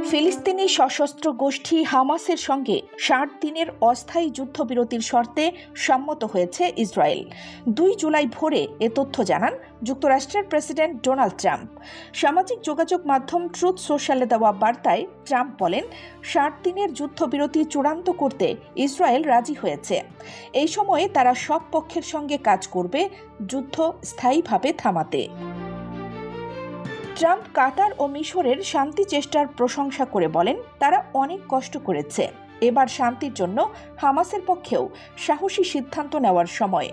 ফিলিস্তিনি সশস্ত্র গোষ্ঠী হামাসের সঙ্গে ৬০ দিনের অস্থায়ী যুদ্ধবিরতির শর্তে সম্মত হয়েছে ইসরায়েল। ২ জুলাই ভোরে এ তথ্য জানান যুক্তরাষ্ট্রের প্রেসিডেন্ট ডোনাল্ড ট্রাম্প। সামাজিক যোগাযোগ মাধ্যম ট্রুথ সোশ্যালে দেওয়া বার্তায় ট্রাম্প বলেন, ৬০ দিনের যুদ্ধবিরতি চূড়ান্ত করতে ইসরায়েল রাজি হয়েছে। এই সময়ে তারা সব পক্ষের সঙ্গে কাজ করবে যুদ্ধ স্থায়ীভাবে থামাতে। ট্রাম্প কাতার ও মিশরের শান্তি চেষ্টার প্রশংসা করে বলেন, তারা অনেক কষ্ট করেছে। এবার শান্তির জন্য হামাসের পক্ষেও সাহসী সিদ্ধান্ত নেওয়ার সময়।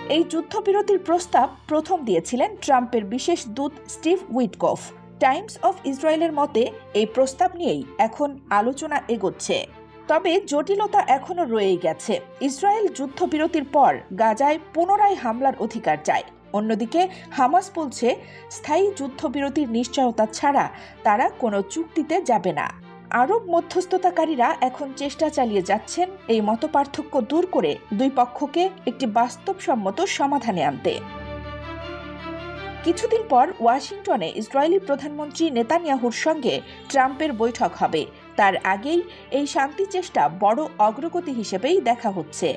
এই যুদ্ধবিরতির প্রস্তাব প্রথম দিয়েছিলেন ট্রাম্পের বিশেষ দূত স্টিভ উইটকফ। টাইমস অফ ইসরায়েলের মতে এই প্রস্তাব নিয়েই এখন আলোচনা এগোচ্ছে। তবে জটিলতা এখনো রয়েই গেছে। ইসরায়েল যুদ্ধবিরতির পর গাজায় পুনরায় হামলার অধিকার চায়। অন্যদিকে হামাস বলছে, স্থায়ী যুদ্ধবিরতির নিশ্চয়তা ছাড়া তারা কোনো চুক্তিতে যাবে না। আরব মধ্যস্থতাকারীরা এখন চেষ্টা চালিয়ে যাচ্ছেন এই মতপার্থক্য দূর করে দুই পক্ষকে একটি বাস্তবসম্মত সমাধানে আনতে। কিছুদিন পর ওয়াশিংটনে ইসরায়েলি প্রধানমন্ত্রী নেতানিয়াহুর সঙ্গে ট্রাম্পের বৈঠক হবে। তার আগেই এই শান্তি চেষ্টা বড় অগ্রগতি হিসেবেই দেখা হচ্ছে।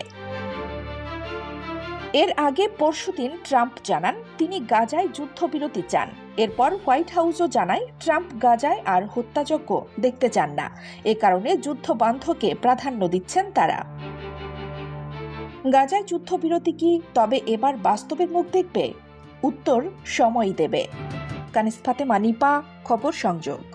এর আগে পরশুদিন ট্রাম্প জানান তিনি গাজায় যুদ্ধবিরতি চান। এরপর হোয়াইট হাউসও জানায় ট্রাম্প গাজায় আর হত্যাযজ্ঞ দেখতে চান না। এ কারণে যুদ্ধ বন্ধকে প্রাধান্য দিচ্ছেন তারা। গাজায় যুদ্ধবিরতি কি তবে এবার বাস্তবের মুখ দেখবে? উত্তর সময়ই দেবে। কানিস ফাতেমা, নিপা, খবর সংযোগ।